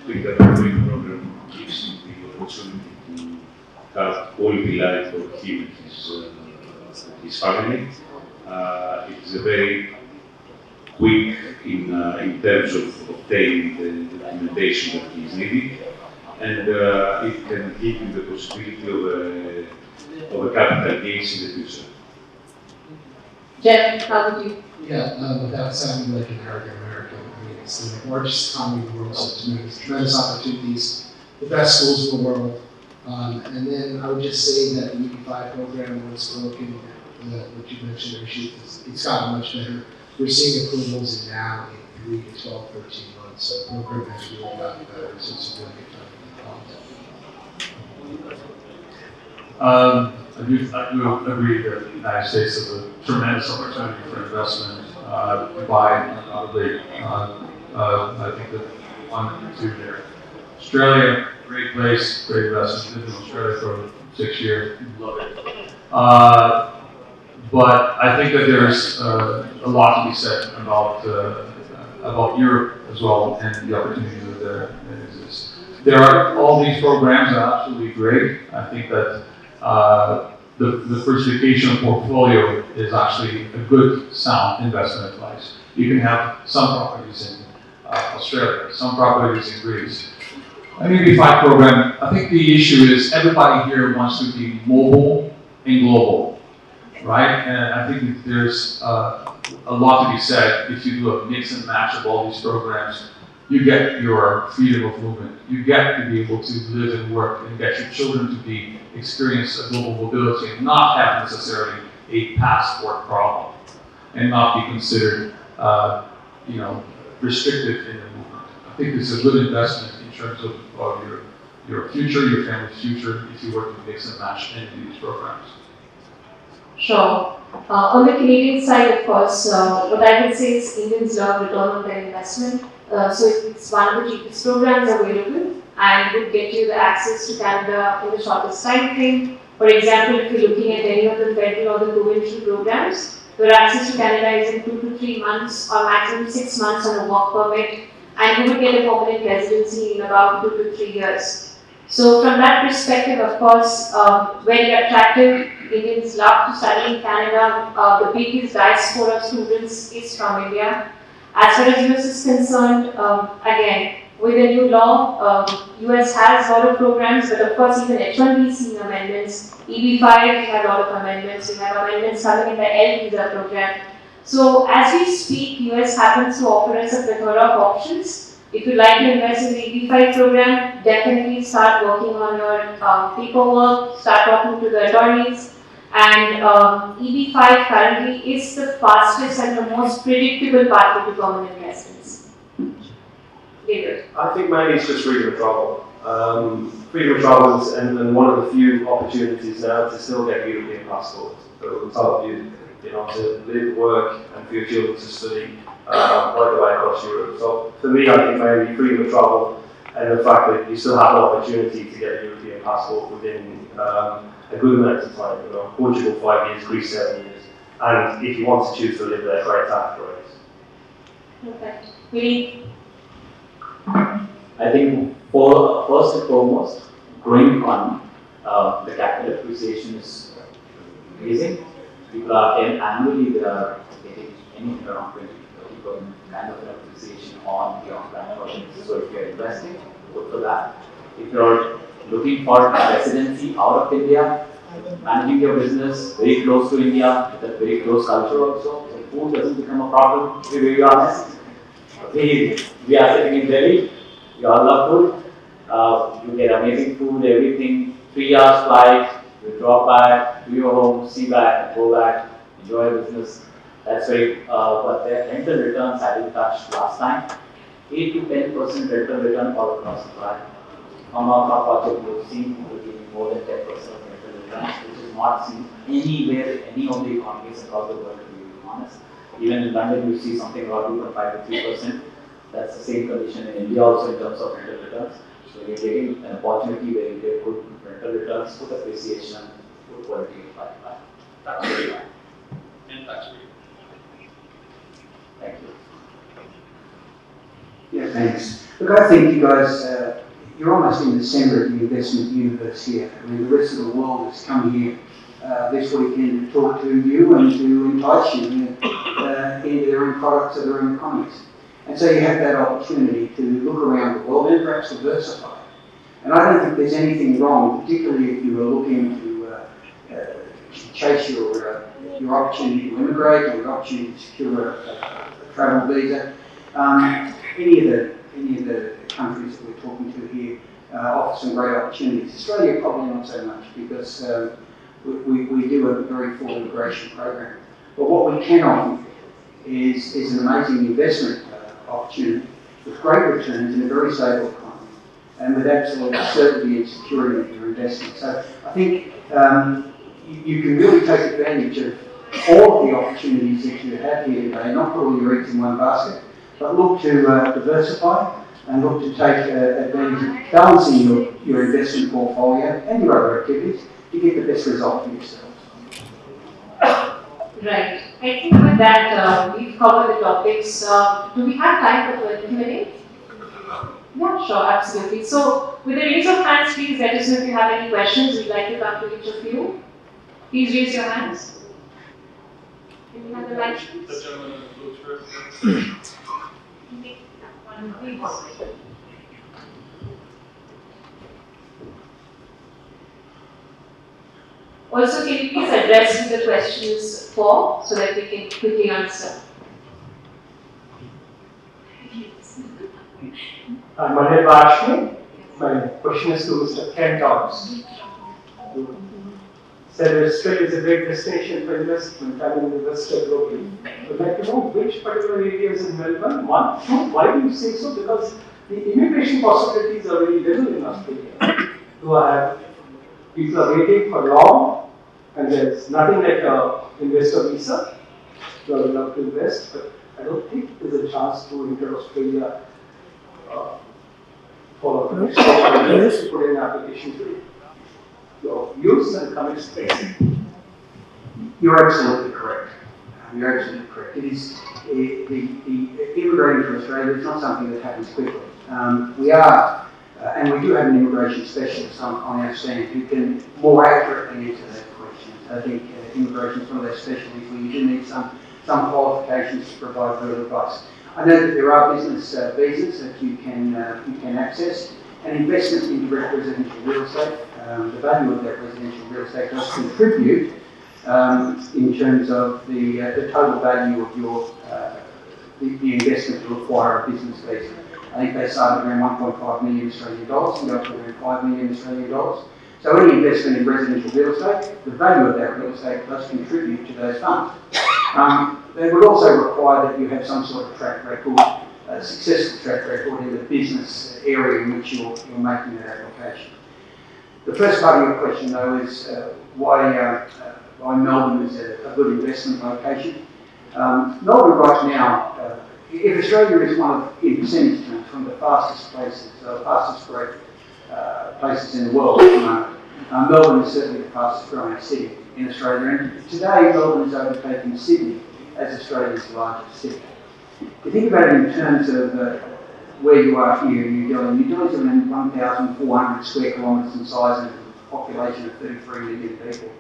I think that the program gives him the opportunity to have quality life for him and his family. It is a very quick in terms of obtaining the documentation that he is needing, and it can give him the possibility of a capital gains in the future. Jeff, how would you? Yeah, without sounding like an arrogant American, I mean, it's the largest economy in the world, so tremendous opportunities, the best schools in the world. And then I would just say that the EB-5 program was broken, what you mentioned, Aarushi, it's gotten much better. We're seeing approvals now in 3 to 12, 13 months, so the program has really gotten better, so it's a really good time. I do agree that the United States is a tremendous opportunity for investment. Dubai, undoubtedly, I think that 1 and 2 there. Australia, great place, great investment. Lived in Australia for 6 years, love it. But I think that there's a lot to be said about Europe as well and the opportunities that exist. There are all these programs are absolutely great. I think that the diversification portfolio is actually a good, sound investment advice. You can have some properties in Australia, some properties in Greece. An EB-5 program, I think the issue is everybody here wants to be mobile and global, right? And I think there's a lot to be said if you do a mix and match of all these programs. You get your freedom of movement. You get to be able to live and work and get your children to experience a global mobility and not have necessarily a passport problem and not be considered, restrictive in the movement. I think it's a good investment in terms of your future, your family's future, if you work to mix and match any of these programs. Sure. On the Canadian side, of course, what I can say is Indians love return on their investment. So it's one of the cheapest programs available and would get you the access to Canada in the shortest time frame. For example, if you're looking at any of the federal or the provincial programs, Your access to Canada is in 2 to 3 months or maximum 6 months on a work permit, and you will get a permanent residency in about 2 to 3 years. So from that perspective, of course, very attractive. Indians love to study in Canada. The biggest diaspora of students is from India. As far as US is concerned, again, with the new law, US has a lot of programs, but of course even H1B seeing amendments. EB5, we have a lot of amendments. We have amendments coming in the L visa program. So as we speak, US happens to offer us a plethora of options. If you'd like to invest in the EB5 program, definitely start working on your paperwork, start talking to the attorneys. And EB5 currently is the fastest and the most predictable pathway to permanent residence. David. I think mainly it's just freedom of travel. Freedom of travel is and one of the few opportunities now to still get a European passport. So it will help you, to live, work, and for your children to study right the way across Europe. So for me, I think mainly freedom of travel and the fact that you still have an opportunity to get a European passport within a good amount of time. Portugal 5 years, Greece 7 years, and if you want to choose to live there, great after it. Perfect. Vineet. I think for first and foremost, growing economy, the capital appreciation is amazing. People are annually they are getting anything around 20 to 30% kind of an appreciation on the on-ground projects. So if you're investing, good for that. If you're looking for a residency out of India, managing your business very close to India with a very close culture also, so food doesn't become a problem, to be very honest. We are sitting in Delhi, we all love food, you get amazing food, everything, 3 hours flight, you drop back, do your home, see back, and go back, enjoy your business. That's very, but the rental returns I didn't touch last time, 8 to 10% rental return all across the planet. From our project, we've seen people giving more than 10% of rental returns, which is not seen anywhere, any of the economies across the world, to be honest. Even in London, you see something around 2.5 to 3%. That's the same condition in India also in terms of rental returns. So you're getting an opportunity where you get good rental returns, good appreciation, good quality of life. That's very fine. And tax free. Thank you. Yeah, thanks. Look, I think you guys, you're almost in the centre of the investment universe here. I mean, the rest of the world has come here this weekend to talk to you and to entice you into their own products of their own economies. And so you have that opportunity to look around the world and perhaps diversify. And I don't think there's anything wrong, particularly if you are looking to chase your opportunity to immigrate or your opportunity to secure a travel visa. Any of the countries that we're talking to here offer some great opportunities. Australia probably not so much because we do a very full immigration program. But what we can offer is an amazing investment opportunity with great returns in a very stable economy and with absolute certainty and security of your investment. So I think you can really take advantage of all of the opportunities that you have here today, not put all your eggs in one basket, but look to diversify and look to take advantage of balancing your investment portfolio and your other activities to get the best result for yourselves. Right. I think with that, we've covered the topics. Do we have time for Q&A? Yeah, sure, absolutely. So, with a raise of hands, please let us know if you have any questions. We'd like to come to each of you. Please raise your hands. Can you have the mic, please? The gentleman who goes first. Please. Also, can you please address who the question is for so that we can quickly answer? My name is Aarushi. My question is to Mr. Ken Dodds. You said Australia is a great destination for investment, having invested globally. I'd like to know which particular areas in Melbourne. One, two, why do you say so? Because the immigration possibilities are very little in Australia. People are waiting for long, and there's nothing like an investor visa. You are allowed to invest, but I don't think there's a chance to enter Australia for the next 5 years to put in an application to your views and comments, please. You're absolutely correct. You're absolutely correct. It is the immigrating to Australia is not something that happens quickly. We are, and we do have an immigration specialist on our stand who can more accurately answer that question. I think immigration is one of those specialties where you do need some qualifications to provide further advice. I know that there are business visas that you can access, and investment in direct residential real estate. The value of that residential real estate does contribute in terms of the total value of your the investment to acquire a business visa. I think they started around 1.5 million Australian dollars and go up to around 5 million Australian dollars. So any investment in residential real estate, the value of that real estate does contribute to those funds. They would also require that you have some sort of track record, a successful track record in the business area in which you're making that application. The first part of your question, though, is why Melbourne is a good investment location. Melbourne right now, if Australia is one of, in percentage terms, one of the fastest places, fastest growth places in the world at the moment, Melbourne is certainly the fastest growing city in Australia. And today, Melbourne is overtaking Sydney as Australia's largest city. If you think about it in terms of where you are here in New Delhi, New Delhi is around 1,400 square kilometres in size and a population of 33 million people.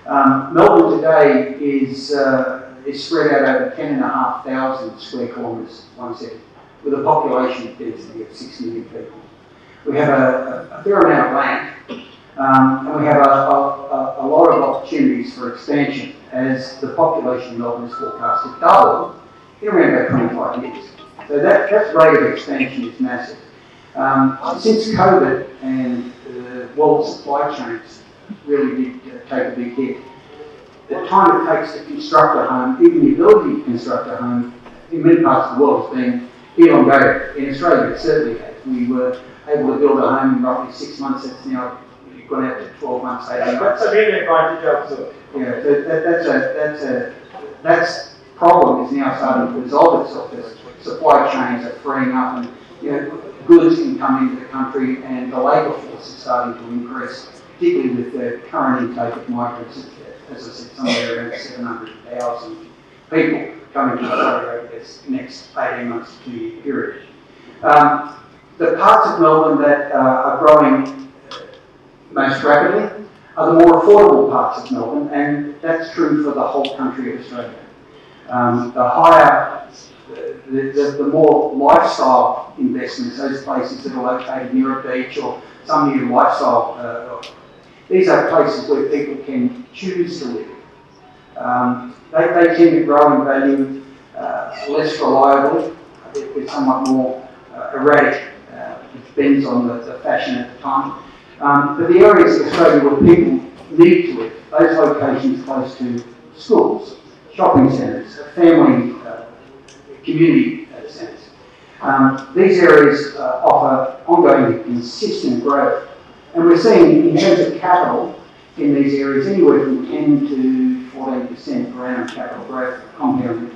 Melbourne today is spread out over 10,500 square kilometres, one city, with a population density of 6 million people. We have a fair amount of land, and we have a lot of opportunities for expansion as the population of Melbourne is forecast to double in around about 25 years. So that rate of expansion is massive. Since COVID and the world supply chains really did take a big hit, the time it takes to construct a home, even the ability to construct a home, in many parts of the world has been elongated. In Australia, it certainly has. We were able to build a home in roughly 6 months. It's now gone out to 12 months, 18 months. That's a real advantage also. Yeah, so that's problem is now starting to resolve itself as supply chains are freeing up and goods can come into the country and the labour force is starting to increase, particularly with the current intake of migrants. As I said, somewhere around 700,000 people coming to Australia over this next 18 months to 2 year period. The parts of Melbourne that are growing most rapidly are the more affordable parts of Melbourne, and that's true for the whole country of Australia. The more lifestyle investments, those places that are located near a beach or some near lifestyle, these are places where people can choose to live. They tend to grow in value less reliably. They're somewhat more erratic. It depends on the fashion at the time. But the areas of Australia where people need to live, those locations close to schools, shopping centres, family, community centres. These areas offer ongoing consistent growth. And we're seeing, in terms of capital in these areas, anywhere from 10 to 14% per annum capital growth compounded,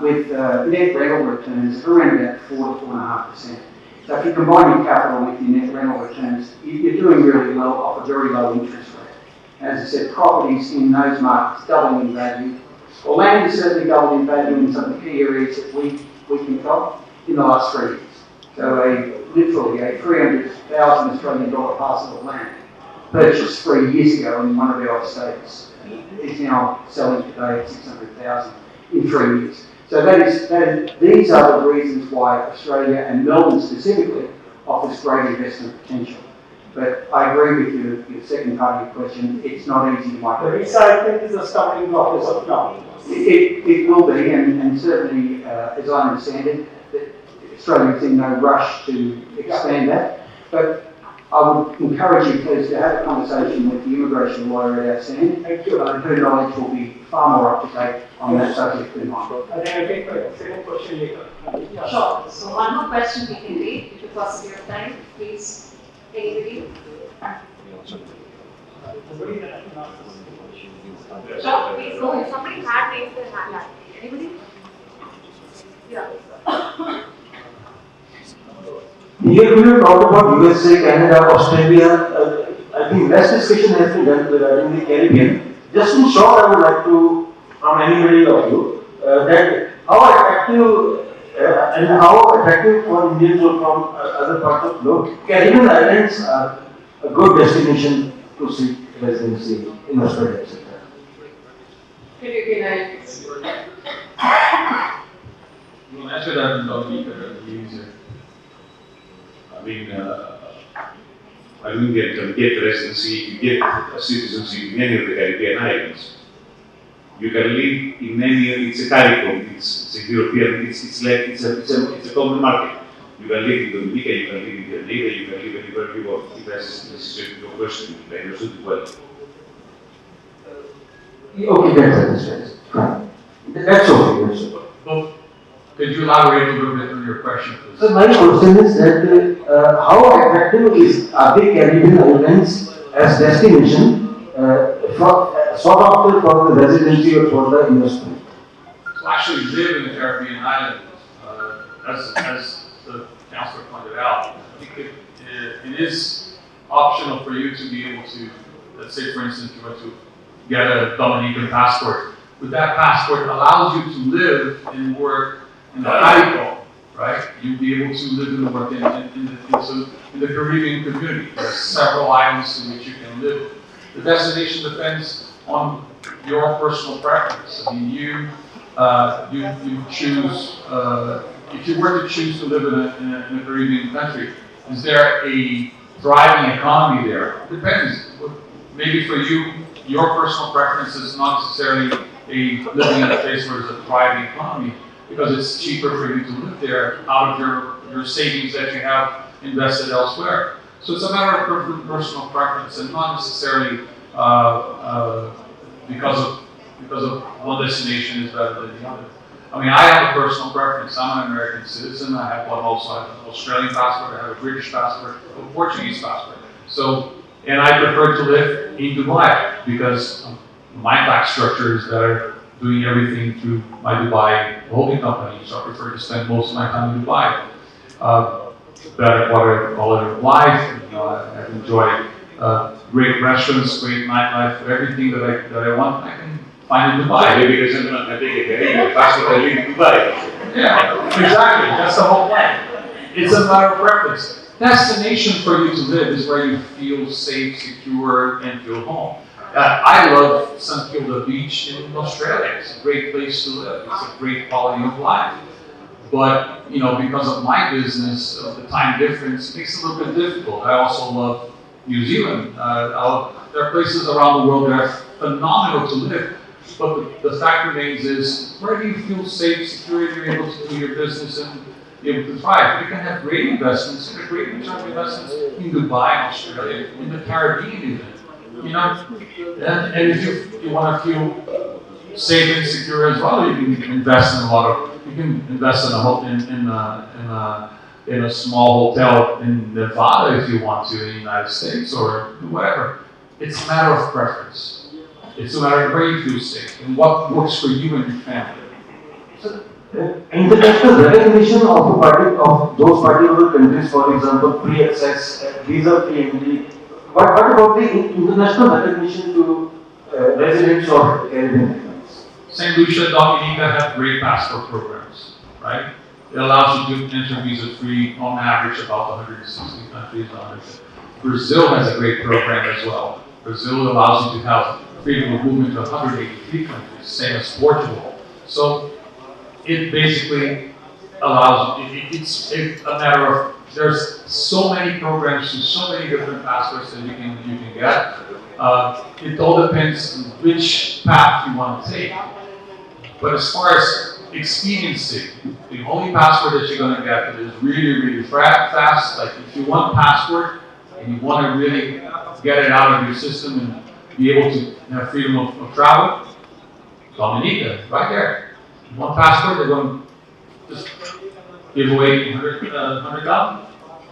with net rental returns of around about 4 to 4.5%. So if you combine your capital with your net rental returns, you're doing really well off a very low interest rate. As I said, properties in those markets doubling in value. Well, land has certainly doubled in value in some of the key areas that we control in the last 3 years. So literally a 300,000 Australian dollar parcel of land purchased 3 years ago in one of our states is now selling today at 600,000 in 3 years. So these are the reasons why Australia and Melbourne specifically offers great investment potential. But I agree with your second part of your question. It's not easy to migrate. The recycling is a stumbling block as of now. It will be, and certainly, as I understand it, Australia is in no rush to expand that. But I would encourage you, please, to have a conversation with the immigration lawyer at our stand. Thank you. Her knowledge will be far more up to date on that subject than mine. And then I'll take the second question later. Sure. So one more question we can take, if you possibly have time, please. Anybody? Sure, please go. If somebody had raised their hand, anybody? Yeah. Here we have talked about USA, Canada, Australia. I think less discussion has been done regarding the Caribbean. Just in short, I would like to from anybody of you, that how attractive and how attractive for Indians who are from other parts of the globe, Caribbean islands are a good destination to seek residency, investment, etc. We'll answer that in Dominica, that'll be easier. I mean, I mean, you can get residency, you get citizenship in any of the Caribbean islands. You can live in any, it's a CARICOM, it's a European, it's a common market. You can live in Dominica, you can live in Grenada, you can live anywhere you want. If that's your question, I understood it well. Okay, that's fine. That's okay. Well, could you elaborate a little bit on your question, please? So my question is that how attractive are the Caribbean islands as destination sought after for the residency or for the investment? To actually live in the Caribbean island, as the councillor pointed out, I think it is optional for you to be able to, let's say for instance, you want to get a Dominican passport. With that passport, it allows you to live and work in the CARICOM, right? You'll be able to live and work in the Caribbean community. There are several islands in which you can live. The destination depends on your personal preference. I mean, you choose, if you were to choose to live in a Caribbean country, is there a thriving economy there? It depends. Maybe for you, your personal preference is not necessarily living in a place where there's a thriving economy, because it's cheaper for you to live there out of your savings that you have invested elsewhere. So it's a matter of personal preference, and not necessarily because of one destination is better than the other. I mean, I have a personal preference. I'm an American citizen. I have one also. I have an Australian passport. I have a British passport, a Portuguese passport. So, and I prefer to live in Dubai because my tax structure is better, doing everything through my Dubai holding company. So I prefer to spend most of my time in Dubai. Better quality of life. You know, I've enjoyed great restaurants, great nightlife, everything that I want, I can find in Dubai. Maybe because I'm not going to take a passport and live in Dubai. Yeah, exactly. That's the whole plan. It's a matter of preference. Destination for you to live is where you feel safe, secure, and feel home. I love St. Kilda Beach in Australia. It's a great place to live. It's a great quality of life. But, you know, because of my business, of the time difference, it makes it a little bit difficult. I also love New Zealand. There are places around the world that are phenomenal to live. But the fact remains is, where do you feel safe, secure, you're able to do your business and be able to thrive? You can have great investments, great return on investments in Dubai, Australia, in the Caribbean even. You know, and if you want to feel safe and secure as well, you can invest in you can invest in a small hotel in Nevada if you want to in the United States or whatever. It's a matter of preference. It's a matter of where you feel safe and what works for you and your family. So, international recognition of those particular countries, for example, pre-access, visa-free entry. What about the international recognition to residents of Caribbean islands? St. Lucia, Dominica have great passport programs, right? It allows you to enter visa-free on average about 160 countries. Brazil has a great program as well. Brazil allows you to have freedom of movement to 183 countries, same as Portugal. So it basically allows, it's a matter of, there's so many programs to so many different passports that you can get. It all depends on which path you want to take. But as far as expediency, the only passport that you're going to get that is really, really fast, like if you want passport and you want to really get it out of your system and be able to have freedom of travel, Dominica, right there. One passport, they're going to just give away 100,000,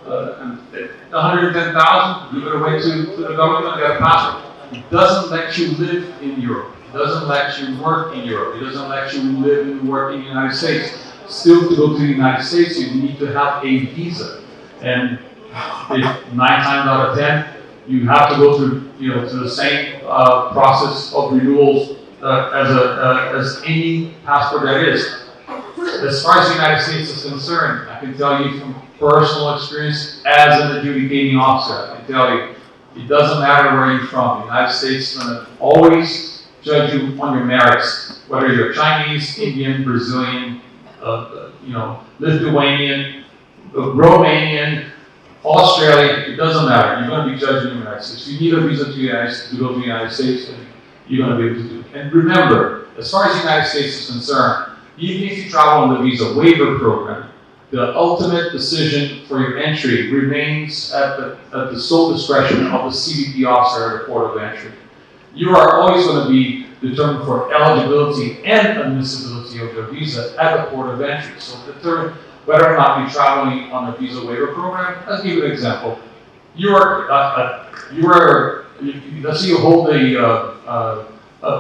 110,000, give it away to the government, get a passport. It doesn't let you live in Europe. It doesn't let you work in Europe. It doesn't let you live and work in the United States. Still, to go to the United States, you need to have a visa. And if 9 times out of 10, you have to go through, to the same process of renewals as any passport that is. As far as the United States is concerned, I can tell you from personal experience as an adjudicating officer, I can tell you, it doesn't matter where you're from. The United States is going to always judge you on your merits, whether you're Chinese, Indian, Brazilian, Lithuanian, Romanian, Australian, it doesn't matter. You're going to be judged in the United States. If you need a visa to go to the United States, then you're going to be able to do it. And remember, as far as the United States is concerned, even if you travel on the visa waiver program, the ultimate decision for your entry remains at the sole discretion of the CBP officer at the port of entry. You are always going to be determined for eligibility and admissibility of your visa at the port of entry. So determine whether or not you're traveling on a visa waiver program. Let's give you an example. Let's say you hold a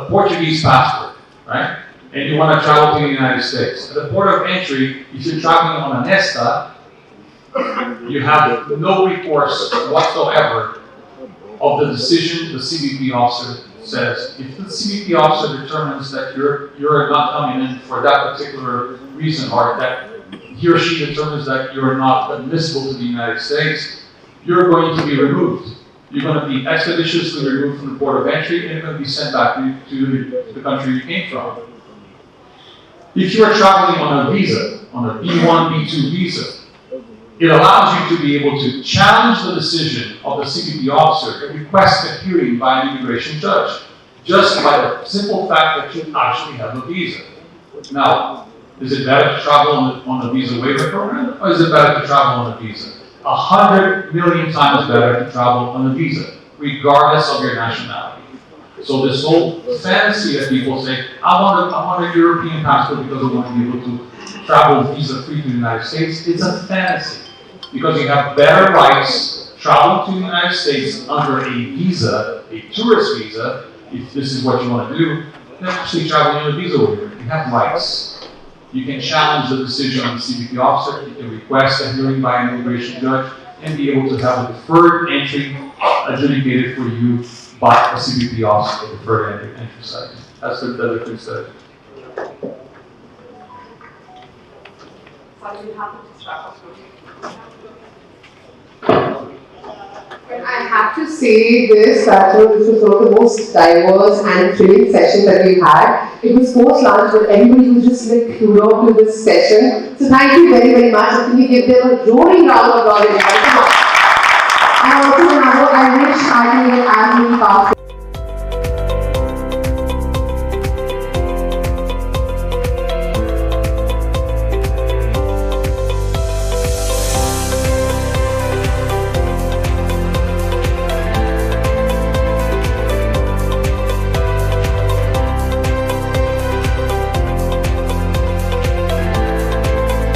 Portuguese passport, right? And you want to travel to the United States. At the port of entry, if you're traveling on an ESTA, you have no recourse whatsoever of the decision the CBP officer says. If the CBP officer determines that you're not coming in for that particular reason, or that he or she determines that you're not admissible to the United States, you're going to be removed. You're going to be expeditiously removed from the port of entry, and you're going to be sent back to the country you came from. If you are traveling on a visa, on a B1, B2 visa, it allows you to be able to challenge the decision of the CBP officer and request a hearing by an immigration judge, just by the simple fact that you actually have a visa. Now, is it better to travel on a visa waiver program, or is it better to travel on a visa? 100 million times better to travel on a visa, regardless of your nationality. So this whole fantasy that people say, I want a European passport because I want to be able to travel visa-free to the United States, it's a fantasy. Because you have better rights traveling to the United States under a visa, a tourist visa, if this is what you want to do, than actually traveling on a visa waiver. You have rights. You can challenge the decision of the CBP officer, you can request a hearing by an immigration judge, and be able to have a deferred entry adjudicated for you by a CBP officer, a deferred entry site. That's the difference there. I have to say this, that this was one of the most diverse and thrilling sessions that we've had. It was post-lunch, but everybody was just like clued up to this session. So thank you very, very much. And can we give them a roaring round of applause? And also, Leonardo, I wish I could get as many passports.